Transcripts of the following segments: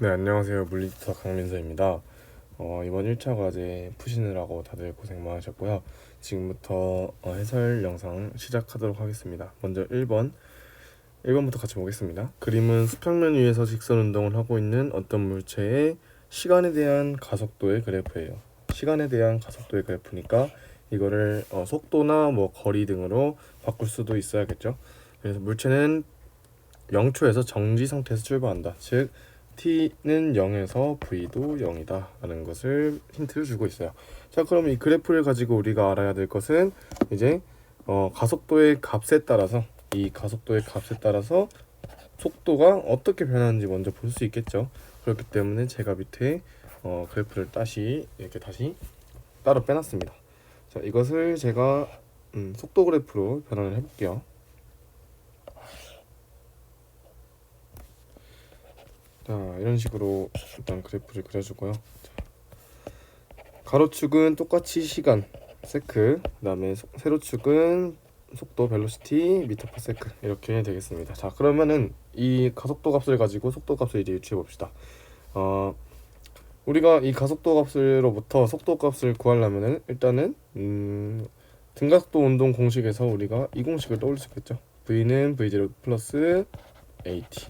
네, 안녕하세요. 물리투사 강민서입니다. 이번 1차 과제 푸시느라고 다들 고생 많으셨고요. 지금부터 해설 영상 시작하도록 하겠습니다. 먼저 1번부터 같이 보겠습니다. 그림은 수평면 위에서 직선 운동을 하고 있는 어떤 물체의 시간에 대한 가속도의 그래프예요. 시간에 대한 가속도의 그래프니까 이거를 속도나 뭐 거리 등으로 바꿀 수도 있어야겠죠. 그래서 물체는 0초에서 정지 상태에서 출발한다. 즉 t는 0에서 v도 0이다 라는 것을 힌트를 주고 있어요. 자, 그럼 이 그래프를 가지고 우리가 알아야 될 것은 이제 가속도의 값에 따라서 속도가 어떻게 변하는지 먼저 볼 수 있겠죠. 그렇기 때문에 제가 밑에 그래프를 다시 따로 빼놨습니다. 자, 이것을 제가 속도 그래프로 변환을 해볼게요. 자, 이런 식으로 일단 그래프를 그려주고요. 자, 가로축은 똑같이 시간 세크, 그 다음에 세로축은 속도 벨로시티 미터 퍼 세크 이렇게 되겠습니다. 자, 그러면은 이 가속도 값을 가지고 속도 값을 이제 유추해 봅시다. 우리가 이 가속도 값으로부터 속도 값을 구하려면은 일단은 등가속도 운동 공식에서 우리가 이 공식을 떠올릴 수 있겠죠. V는 V0 플러스 AT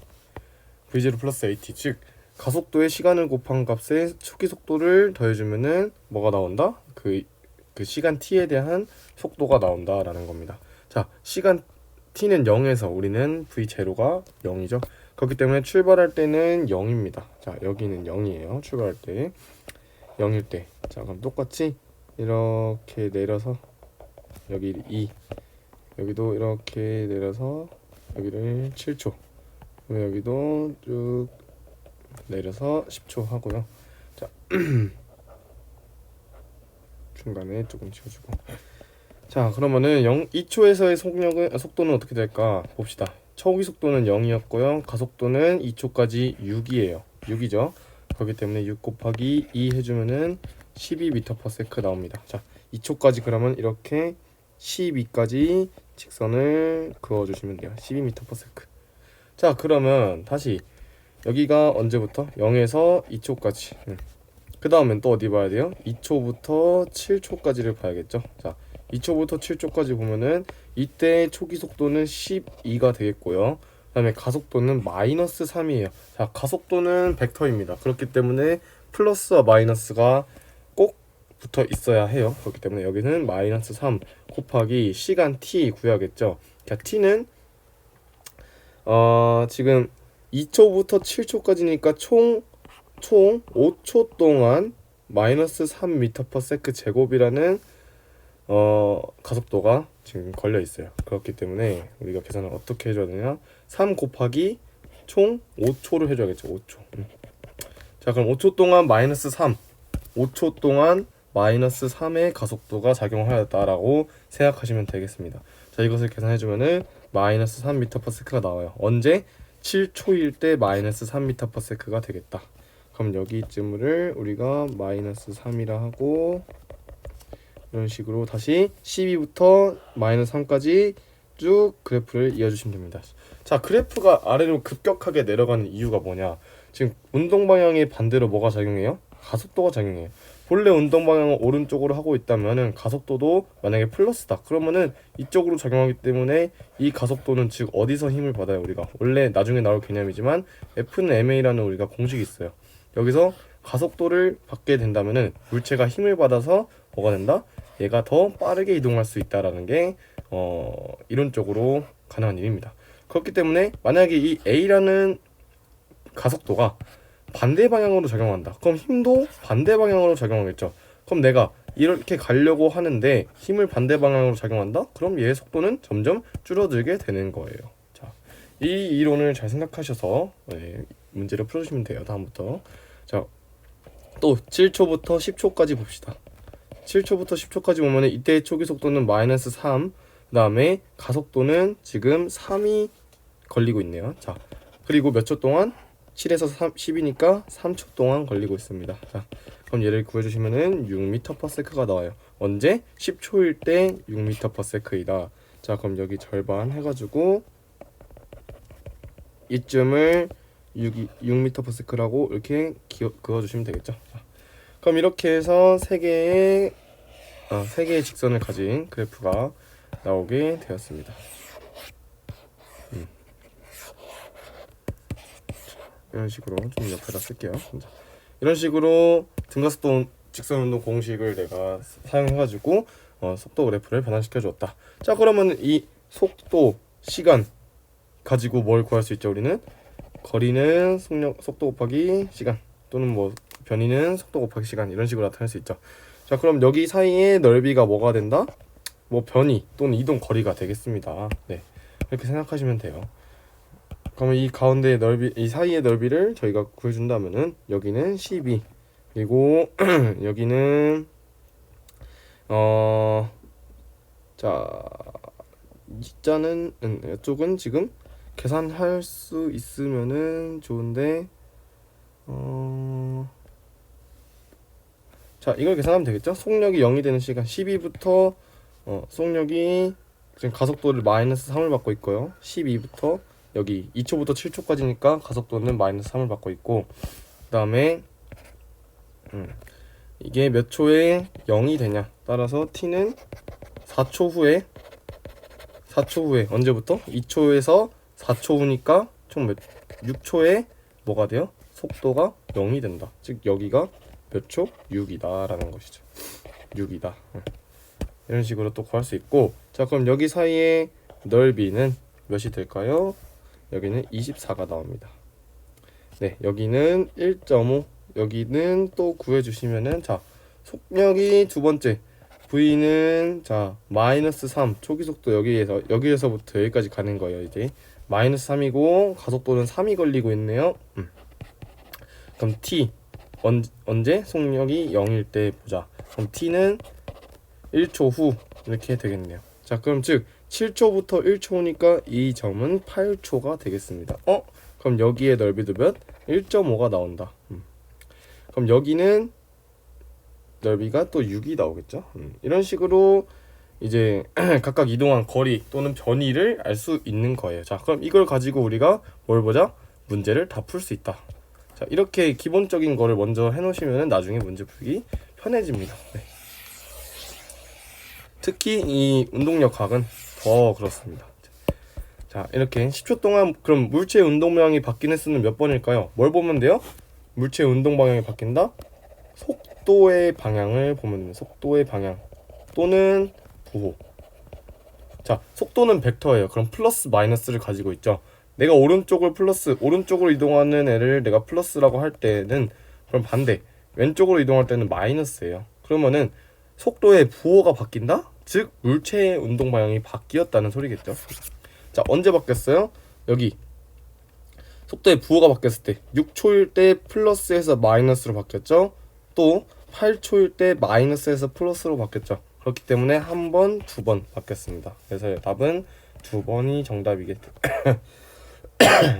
V0 플러스 AT, 즉 가속도의 시간을 곱한 값에 초기 속도를 더해주면은 뭐가 나온다? 그 시간 t에 대한 속도가 나온다라는 겁니다. 자, 시간 t는 0에서 우리는 v0가 0이죠. 그렇기 때문에 출발할 때는 0입니다. 자, 여기는 0이에요. 출발할 때 0일 때. 자, 그럼 똑같이 이렇게 내려서 여기 2, 여기도 이렇게 내려서 여기를 7초, 여기도 쭉 내려서 10초 하고요. 자, 중간에 조금 지워주고. 자, 그러면은 2초에서의 속도는 어떻게 될까 봅시다. 초기 속도는 0이었고요. 가속도는 2초까지 6이에요. 6이죠. 그렇기 때문에 6 곱하기 2 해주면은 12m/s 나옵니다. 자, 2초까지 그러면 이렇게 12까지 직선을 그어주시면 돼요. 12m/s. 자, 그러면 다시 여기가 언제부터? 0에서 2초까지. 그 다음엔 또 어디 봐야 돼요? 2초부터 7초까지를 봐야겠죠. 자, 2초부터 7초까지 보면은 이때 초기 속도는 12가 되겠고요. 그 다음에 가속도는 마이너스 3이에요. 자, 가속도는 벡터입니다. 그렇기 때문에 플러스와 마이너스가 꼭 붙어 있어야 해요. 그렇기 때문에 여기는 마이너스 3 곱하기 시간 t 구해야겠죠. 자, t는 지금 2초부터 7초까지니까 총 5초 동안 마이너스 3m/s 제곱이라는 가속도가 지금 걸려 있어요. 그렇기 때문에 우리가 계산을 어떻게 해줘야 되냐? 3 곱하기 총 5초를 해줘야겠죠. 5초. 자, 그럼 5초 동안 마이너스 3, 5초 동안 마이너스 3의 가속도가 작용하였다라고 생각하시면 되겠습니다. 자, 이것을 계산해주면은 마이너스 3m/s가 나와요. 언제? 7초일 때 마이너스 3m/s가 되겠다. 그럼 여기쯤을 우리가 마이너스 3이라 하고, 이런 식으로 다시 12부터 마이너스 3까지 쭉 그래프를 이어주시면 됩니다. 자, 그래프가 아래로 급격하게 내려가는 이유가 뭐냐? 지금 운동 방향의 반대로 뭐가 작용해요? 가속도가 작용해요. 본래 운동 방향을 오른쪽으로 하고 있다면은 가속도도 만약에 플러스다. 그러면은 이쪽으로 작용하기 때문에 이 가속도는 즉 어디서 힘을 받아요? 우리가 원래 나중에 나올 개념이지만 F는 ma라는 우리가 공식이 있어요. 여기서 가속도를 받게 된다면은 물체가 힘을 받아서 뭐가 된다? 얘가 더 빠르게 이동할 수 있다라는 게 이론적으로 가능한 일입니다. 그렇기 때문에 만약에 이 A라는 가속도가 반대 방향으로 작용한다. 그럼 힘도 반대 방향으로 작용하겠죠. 그럼 내가 이렇게 가려고 하는데 힘을 반대 방향으로 작용한다? 그럼 얘의 속도는 점점 줄어들게 되는 거예요. 자, 이 이론을 잘 생각하셔서 문제를 풀어주시면 돼요. 다음부터. 자, 또 7초부터 10초까지 봅시다. 7초부터 10초까지 보면 이때의 초기 속도는 마이너스 3, 그 다음에 가속도는 지금 3이 걸리고 있네요. 자, 그리고 몇 초 동안? 7에서 10이니까 3초 동안 걸리고 있습니다. 자, 그럼 얘를 구해주시면은 6m/s가 나와요. 언제? 10초일 때 6m/s이다. 자, 그럼 여기 절반 해가지고 이쯤을 6m/s라고 이렇게 그어주시면 되겠죠. 자, 그럼 이렇게 해서 세 개의 직선을 가진 그래프가 나오게 되었습니다. 이런 식으로 좀 옆에다 쓸게요. 이런 식으로 등가속도 직선운동 공식을 내가 사용해가지고 속도 그래프를 변환시켜 주었다. 자, 그러면 이 속도, 시간 가지고 뭘 구할 수 있죠? 우리는 거리는 속도 곱하기 시간, 또는 뭐 변이는 속도 곱하기 시간, 이런 식으로 나타낼 수 있죠. 자, 그럼 여기 사이의 넓이가 뭐가 된다? 뭐 변이 또는 이동 거리가 되겠습니다. 네, 이렇게 생각하시면 돼요. 그러면 이 가운데 넓이, 이 사이의 넓이를 저희가 구해준다면은 여기는 12, 그리고 여기는 자, 이자는 이쪽은 지금 계산할 수 있으면은 좋은데 자, 이걸 계산하면 되겠죠? 속력이 0이 되는 시간 12부터 속력이 지금 가속도를 -3을 받고 있고요. 12부터 여기 2초부터 7초까지니까 가속도는 -3을 받고 있고, 그 다음에 이게 몇 초에 0이 되냐 따라서 t는 4초 후에 언제부터? 2초에서 4초 후니까 총 6초에 뭐가 돼요? 속도가 0이 된다. 즉 여기가 몇 초? 6이다 라는 것이죠. 6이다. 이런 식으로 또 구할 수 있고, 자, 그럼 여기 사이의 넓이는 몇이 될까요? 여기는 24가 나옵니다. 네, 여기는 1.5, 여기는 또 구해주시면은, 자, 속력이 두 번째, V는 자 -3, 초기 속도 여기에서부터 여기까지 가는 거예요. 이제 -3이고 가속도는 3이 걸리고 있네요. 그럼 T 언제 속력이 0일 때 보자. 그럼 T는 1초 후 이렇게 되겠네요. 자, 그럼 즉 7초부터 1초니까 이 점은 8초가 되겠습니다. 그럼 여기에 넓이도 몇? 1.5가 나온다. 그럼 여기는 넓이가 또 6이 나오겠죠. 이런 식으로 이제 각각 이동한 거리 또는 변이를 알 수 있는 거예요. 자, 그럼 이걸 가지고 우리가 뭘 보자? 문제를 다 풀 수 있다. 자, 이렇게 기본적인 거를 먼저 해놓으시면 나중에 문제 풀기 편해집니다. 네. 특히 이 운동력학은 더 그렇습니다. 자, 이렇게 10초 동안 그럼 물체의 운동 방향이 바뀌는 수는 몇 번일까요? 뭘 보면 돼요? 물체의 운동 방향이 바뀐다? 속도의 방향을 보면 됩니다. 속도의 방향 또는 부호. 자, 속도는 벡터예요. 그럼 플러스 마이너스를 가지고 있죠. 내가 오른쪽으로 이동하는 애를 내가 플러스라고 할 때는, 그럼 반대 왼쪽으로 이동할 때는 마이너스예요. 그러면은 속도의 부호가 바뀐다? 즉 물체의 운동 방향이 바뀌었다는 소리겠죠. 자, 언제 바뀌었어요? 여기 속도의 부호가 바뀌었을 때 6초일 때 플러스에서 마이너스로 바뀌었죠. 또 8초일 때 마이너스에서 플러스로 바뀌었죠. 그렇기 때문에 한 번, 두 번 바뀌었습니다. 그래서 답은 두 번이 정답이겠죠.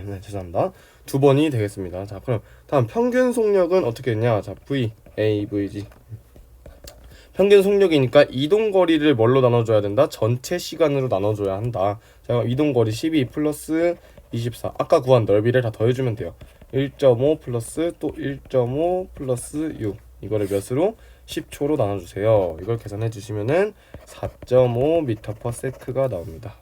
네, 죄송합니다. 두 번이 되겠습니다. 자, 그럼 다음 평균 속력은 어떻게 했냐? 자, AVG. 평균 속력이니까 이동거리를 뭘로 나눠줘야 된다? 전체 시간으로 나눠줘야 한다. 자, 이동거리 12 플러스 24. 아까 구한 넓이를 다 더해주면 돼요. 1.5 플러스 또 1.5 플러스 6. 이거를 몇으로? 10초로 나눠주세요. 이걸 계산해 주시면은 4.5m/s가 나옵니다.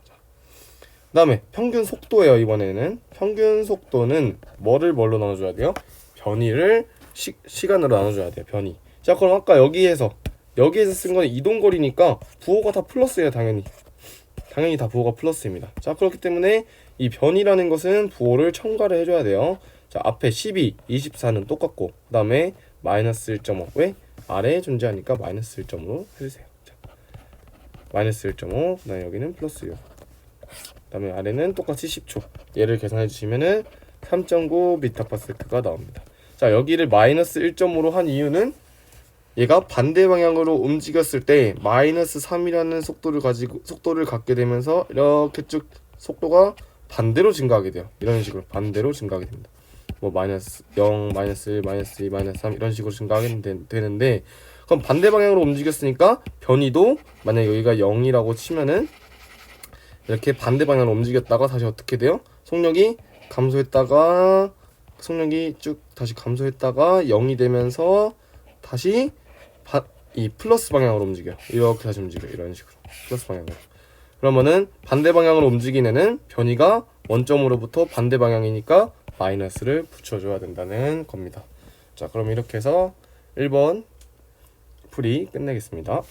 그 다음에 평균 속도예요. 이번에는 평균 속도는 뭐를 뭘로 나눠줘야 돼요? 변이를 시간으로 나눠줘야 돼요. 변이. 자, 그럼 아까 여기에서 쓴 건 이동거리니까 부호가 다 플러스예요. 당연히 다 부호가 플러스입니다. 자, 그렇기 때문에 이 변이라는 것은 부호를 첨가를 해줘야 돼요. 자, 앞에 12, 24는 똑같고, 그 다음에 마이너스 1.5. 왜? 아래에 존재하니까 마이너스 1.5로 해주세요. 자, 마이너스 1.5, 그 다음에 여기는 플러스 6. 그 다음에 아래는 똑같이 10초. 얘를 계산해 주시면은 3.9m/s가 나옵니다. 자, 여기를 마이너스 1.5로 한 이유는 얘가 반대 방향으로 움직였을 때 마이너스 3이라는 속도를 갖게 되면서 이렇게 쭉 속도가 반대로 증가하게 돼요. 이런 식으로 반대로 증가하게 됩니다. 뭐 마이너스 0, 마이너스 1, 마이너스 2, 마이너스 3 이런 식으로 증가하게 되는데, 그럼 반대 방향으로 움직였으니까 변이도 만약 여기가 0이라고 치면은 이렇게 반대 방향으로 움직였다가 다시 어떻게 돼요? 속력이 감소했다가 속력이 쭉 다시 감소했다가 0이 되면서 다시 이 플러스 방향으로 움직여요. 이렇게 다시 움직여요. 이런 식으로 플러스 방향으로. 그러면은 반대 방향으로 움직인 애는 변이가 원점으로부터 반대 방향이니까 마이너스를 붙여줘야 된다는 겁니다. 자, 그럼 이렇게 해서 1번 풀이 끝내겠습니다.